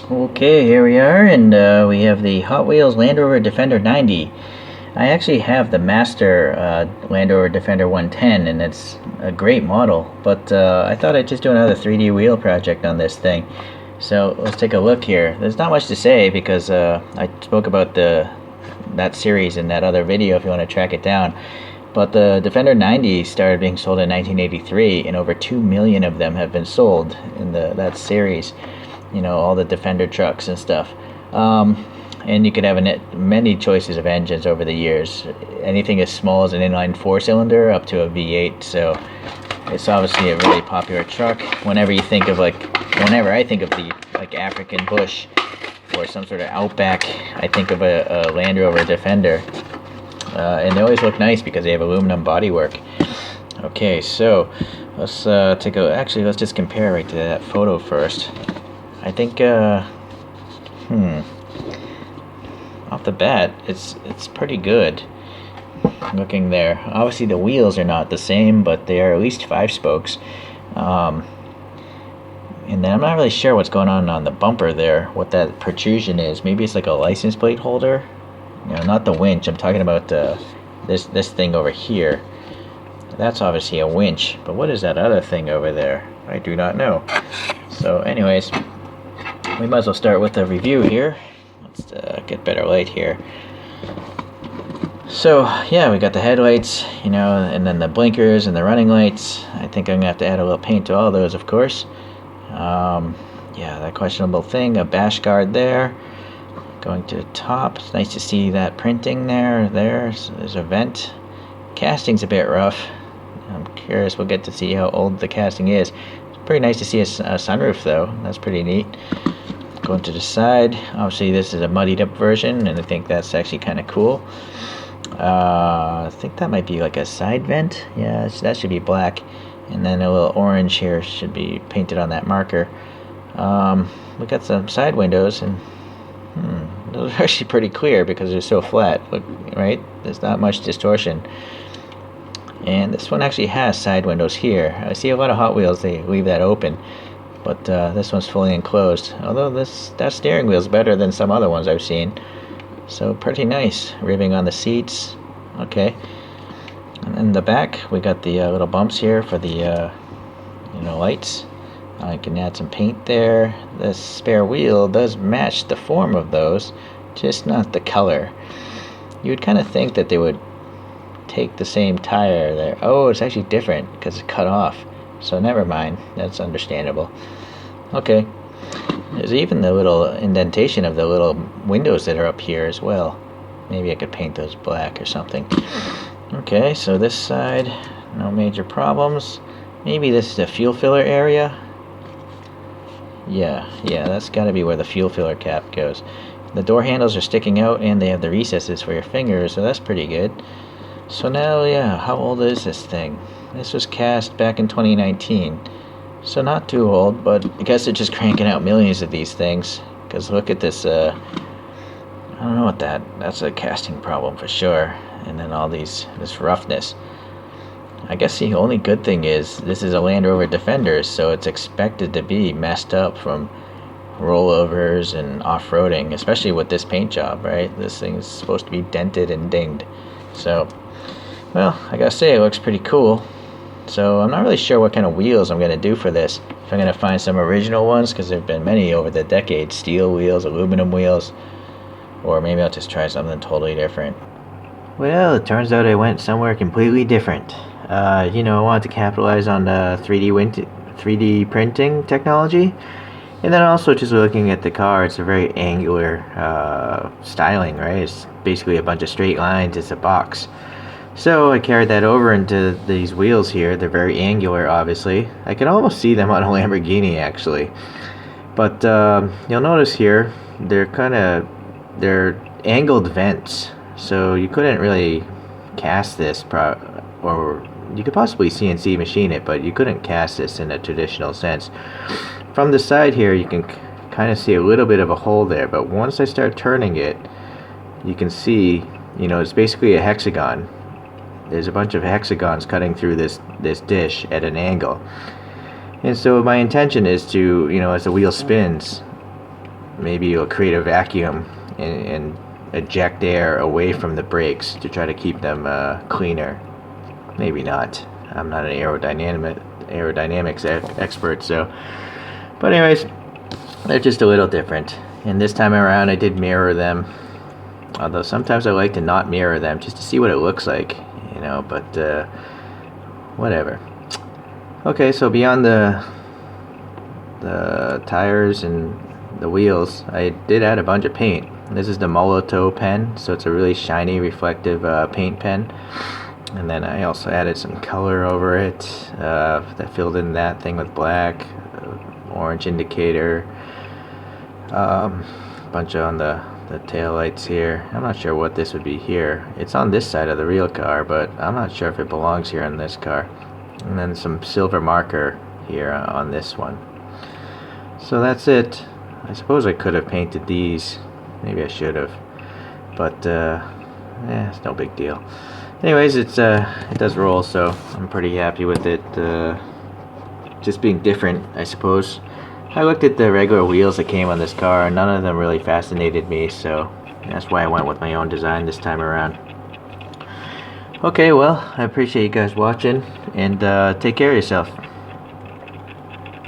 Okay, here we are, and we have the Hot Wheels Land Rover Defender 90. I actually have the master Land Rover Defender 110, and it's a great model, but I thought I'd just do another 3D wheel project on this thing. So let's take a look here. There's not much to say because I spoke about that series in that other video if you want to track it down. But the Defender 90 started being sold in 1983, and over 2 million of them have been sold in that series. You know, all the Defender trucks and stuff. And you could have many choices of engines over the years. Anything as small as an inline 4-cylinder up to a V8. So it's obviously a really popular truck. Whenever I think of the African bush or some sort of outback, I think of a Land Rover Defender. And they always look nice because they have aluminum bodywork. Okay, so let's let's just compare right to that photo first. I think off the bat it's pretty good looking there. Obviously the wheels are not the same, but they are at least 5 spokes. And then I'm not really sure what's going on the bumper there, what that protrusion is. Maybe it's like a license plate holder. Not the winch. I'm talking about this thing over here. That's obviously a winch, but what is that other thing over there? I do not know. So anyways, we might as well start with the review here. Let's get better light here. So yeah, we got the headlights, and then the blinkers and the running lights. I think I'm gonna have to add a little paint to all those, of course. Yeah, that questionable thing, a bash guard there. Going to the top, it's nice to see that printing there. There's a vent. Casting's a bit rough. I'm curious, we'll get to see how old the casting is. It's pretty nice to see a sunroof though. That's pretty neat. Going to the side, obviously this is a muddied up version, and I think that's actually kind of cool. I think that might be like a side vent. Yeah, that should be black, and then a little orange here should be painted on that marker. We got some side windows, and those are actually pretty clear because they're so flat. Look, right? There's not much distortion. And this one actually has side windows here. I see a lot of Hot Wheels, they leave that open, but this one's fully enclosed. Although that steering wheel is better than some other ones I've seen. So pretty nice. Ribbing on the seats. Okay. And in the back, we got the little bumps here for the lights. I can add some paint there. The spare wheel does match the form of those, just not the color. You would kind of think that they would take the same tire there. Oh, it's actually different because it's cut off. So never mind. That's understandable. Okay. There's even the little indentation of the little windows that are up here as well. Maybe I could paint those black or something. Okay, so this side, no major problems. Maybe this is a fuel filler area. Yeah, that's got to be where the fuel filler cap goes. The door handles are sticking out, and they have the recesses for your fingers, so that's pretty good. So now, yeah, how old is this thing? This was cast back in 2019, so not too old, but I guess they're just cranking out millions of these things, because look at this, I don't know what that's a casting problem for sure, and then all this roughness. I guess the only good thing is this is a Land Rover Defender, so it's expected to be messed up from rollovers and off-roading, especially with this paint job, right? This thing's supposed to be dented and dinged. So, well, I gotta say, it looks pretty cool. So I'm not really sure what kind of wheels I'm gonna do for this. If I'm gonna find some original ones, because there have been many over the decades, steel wheels, aluminum wheels, or maybe I'll just try something totally different. Well, it turns out I went somewhere completely different. I wanted to capitalize on the 3D printing technology, and then also just looking at the car, it's a very angular styling, right? It's basically a bunch of straight lines, it's a box. So I carried that over into these wheels here. They're very angular, obviously. I can almost see them on a Lamborghini, actually. But you'll notice here, they're angled vents. So you couldn't really cast this, or you could possibly CNC machine it, but you couldn't cast this in a traditional sense. From the side here, you can kind of see a little bit of a hole there, but once I start turning it, you can see, it's basically a hexagon. There's a bunch of hexagons cutting through this dish at an angle. And so my intention is to, as the wheel spins, maybe you'll create a vacuum and eject air away from the brakes to try to keep them cleaner. Maybe not. I'm not an aerodynamics expert, so. But anyways, they're just a little different. And this time around, I did mirror them. Although sometimes I like to not mirror them just to see what it looks like, you know. But whatever. Okay, so beyond the tires and the wheels, I did add a bunch of paint. This is the Molotow pen, so it's a really shiny, reflective paint pen. And then I also added some color over it that filled in that thing with black, orange indicator, bunch on the tail lights here. I'm not sure what this would be here. It's on this side of the real car, but I'm not sure if it belongs here on this car. And then some silver marker here on this one. So that's it. I suppose I could have painted these. Maybe I should have, but it's no big deal. Anyways, it does roll, so I'm pretty happy with it. Just being different, I suppose. I looked at the regular wheels that came on this car, and none of them really fascinated me, so that's why I went with my own design this time around. Okay, well, I appreciate you guys watching, and take care of yourself.